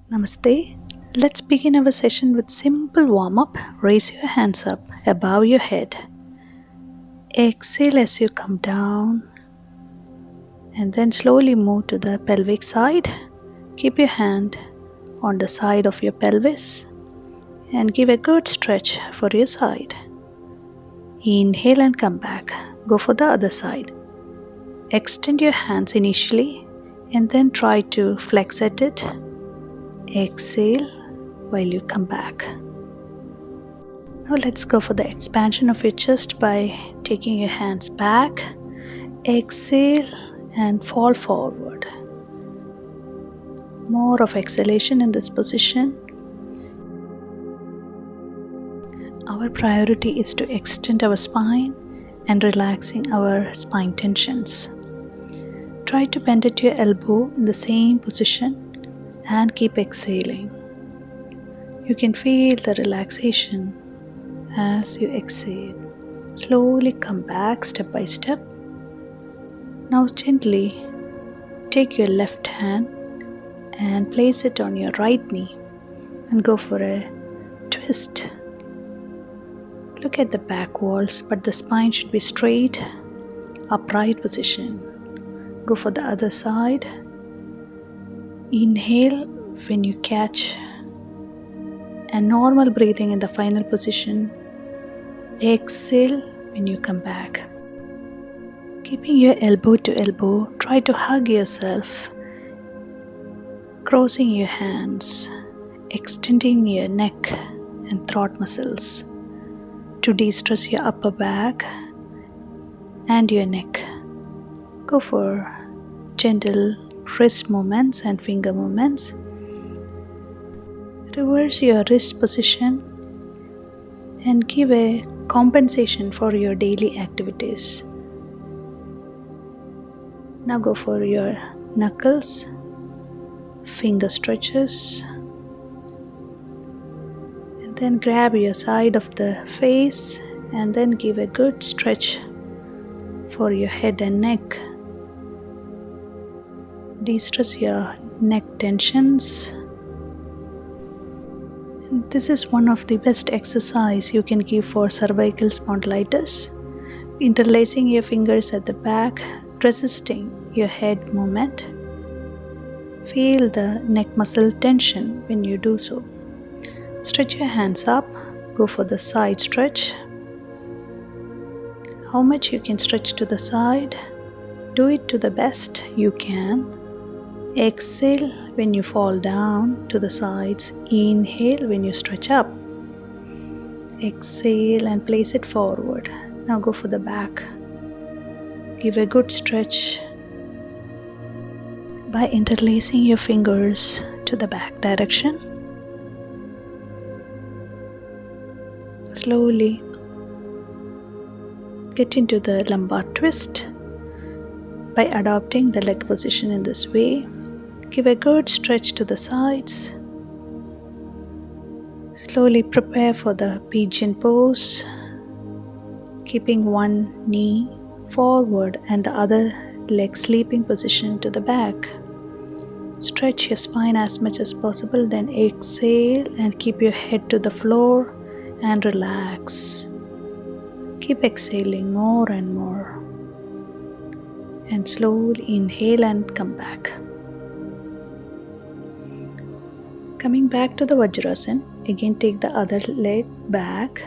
Namaste. Let's begin our session with simple warm-up. Raise your hands up above your head. Exhale as you come down and then slowly move to the pelvic side. Keep your hand on the side of your pelvis and give a good stretch for your side. Inhale and come back. Go for the other side. Extend your hands initially and then try to flex at it. Exhale while you come back. Now let's go for the expansion of your chest by taking your hands back. Exhale and fall forward. More of exhalation in this position. Our priority is to extend our spine and relaxing our spine tensions. Try to bend at your elbow in the same position and keep exhaling. You can feel the relaxation as you exhale. Slowly come back step by step. Now gently take your left hand and place it on your right knee and go for a twist. Look at the back walls, but the spine should be straight, upright position. Go for the other side. Inhale when you catch and normal breathing in the final position. Exhale when you come back. Keeping your elbow to elbow, try to hug yourself. Crossing your hands, extending your neck and throat muscles to de-stress your upper back and your neck. Go for gentle wrist movements and finger movements. Reverse your wrist position and give a compensation for your daily activities. Now go for your knuckles, finger stretches, and then grab your side of the face and then give a good stretch for your head and neck. De-stress your neck tensions. And this is one of the best exercise you can give for cervical spondylitis. Interlacing your fingers at the back, resisting your head movement. Feel the neck muscle tension when you do so. Stretch your hands up. Go for the side stretch. How much you can stretch to the side, do it to the best you can. Exhale when you fall down to the sides. Inhale when you stretch up. Exhale and place it forward. Now go for the back. Give a good stretch by interlacing your fingers to the back direction. Slowly get into the lumbar twist by adopting the leg position in this way. Give a good stretch to the sides. Slowly prepare for the pigeon pose, keeping one knee forward and the other leg sleeping position to the back. Stretch your spine as much as possible, then exhale and keep your head to the floor and relax. Keep exhaling more and more. And slowly inhale and come back. Coming back to the Vajrasana, again take the other leg back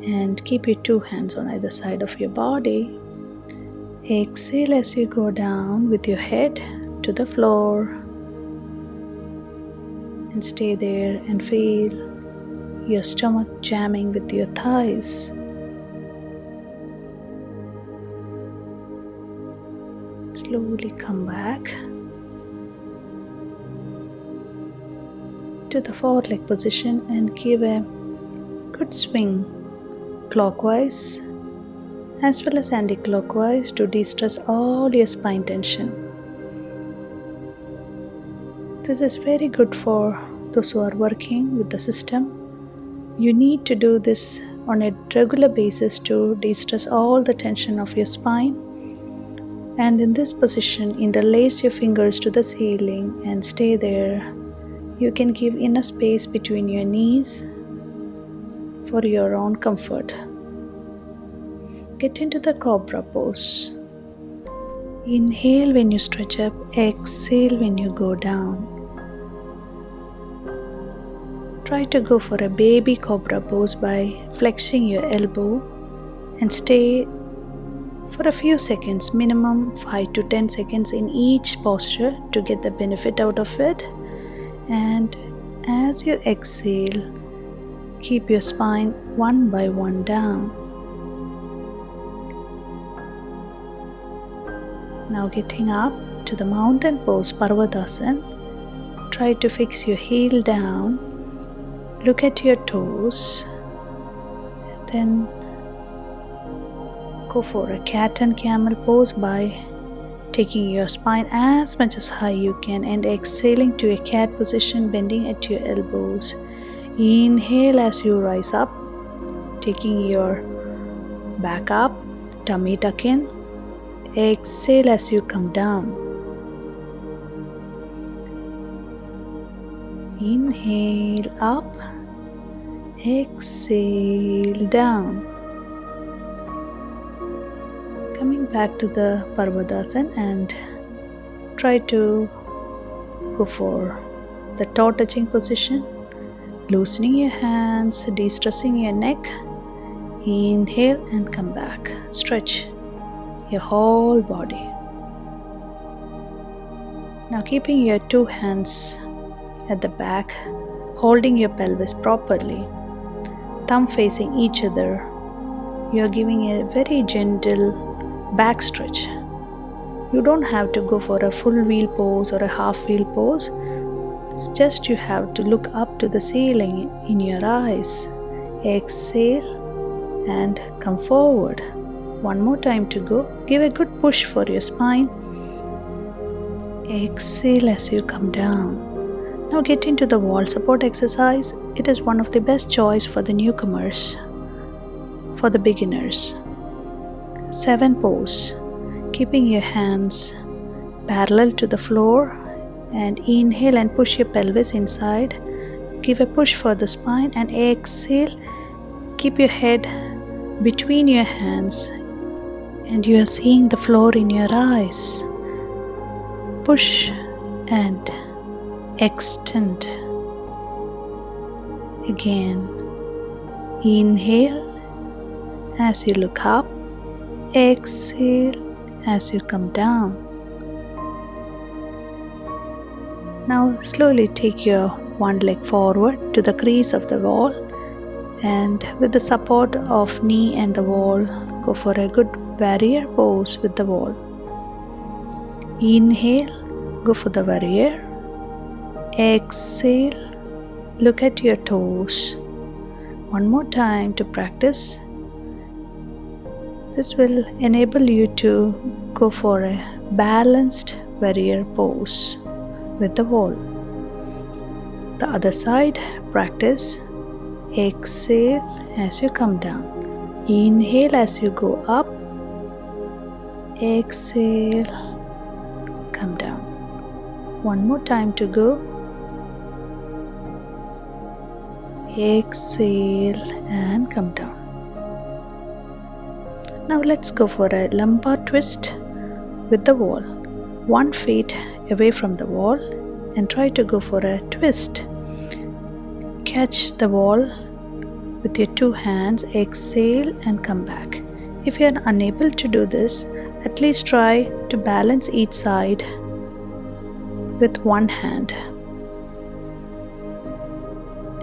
and keep your two hands on either side of your body. Exhale as you go down with your head to the floor and stay there and feel your stomach jamming with your thighs. Slowly come back to the foreleg position and give a good swing clockwise as well as anti-clockwise to de-stress all your spine tension. This is very good for those who are working with the system You need to do this on a regular basis to de-stress all the tension of your spine. And in this position, interlace your fingers to the ceiling and stay there. You can give enough space between your knees for your own comfort. Get into the Cobra Pose. Inhale when you stretch up, exhale when you go down. Try to go for a baby Cobra Pose by flexing your elbow and stay for a few seconds, minimum 5 to 10 seconds in each posture to get the benefit out of it. And as you exhale, keep your spine one by one down. Now getting up to the mountain pose, Parvadasana. Try to fix your heel down. Look at your toes. And then go for a cat and camel pose by taking your spine as much as high you can and exhaling to a cat position, bending at your elbows. Inhale as you rise up, taking your back up, tummy tuck in. Exhale as you come down. Inhale up, exhale down. Coming back to the Parvadasana and try to go for the toe touching position, loosening your hands, de-stressing your neck. Inhale and come back. Stretch your whole body. Now keeping your two hands at the back, holding your pelvis properly, thumb facing each other. You are giving a very gentle back stretch. You don't have to go for a full wheel pose or a half wheel pose. It's just you have to look up to the ceiling in your eyes. Exhale and come forward. One more time to go. Give a good push for your spine. Exhale as you come down. Now get into the wall support exercise. It is one of the best choice for the newcomers, for the beginners. 7 pose. Keeping your hands parallel to the floor and inhale and push your pelvis inside. Give a push for the spine and exhale. Keep your head between your hands and you are seeing the floor in your eyes. Push and extend. Again, inhale as you look up, exhale as you come down. Now slowly take your one leg forward to the crease of the wall and with the support of knee and the wall, go for a good warrior pose with the wall. Inhale, go for the warrior. Exhale, look at your toes. One more time to practice. This will enable you to go for a balanced warrior pose with the wall. The other side, practice. Exhale as you come down. Inhale as you go up. Exhale, come down. One more time to go. Exhale and come down. Now let's go for a lumbar twist with the wall. 1 feet away from the wall and try to go for a twist. Catch the wall with your 2 hands, exhale and come back. If you are unable to do this, at least try to balance each side with 1 hand.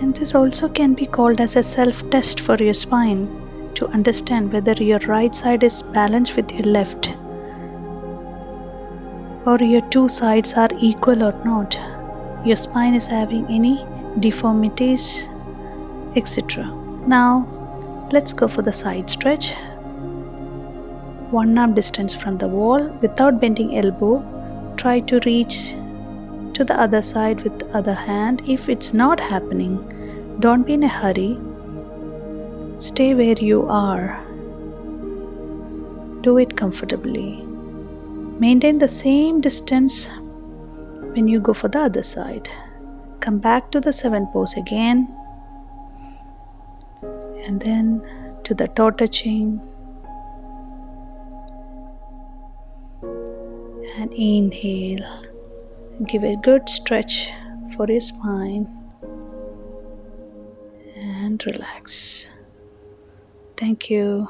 And this also can be called as a self-test for your spine to understand whether your right side is balanced with your left or your 2 sides are equal or not. Your spine is having any deformities, etc. Now let's go for the side stretch. 1 arm distance from the wall without bending elbow. Try to reach to the other side with the other hand. If it's not happening, don't be in a hurry. Stay where you are. Do it comfortably. Maintain the same distance when you go for the other side. Come back to the 7 pose again, and then to the toe touching, and inhale. Give a good stretch for your spine and relax. Thank you.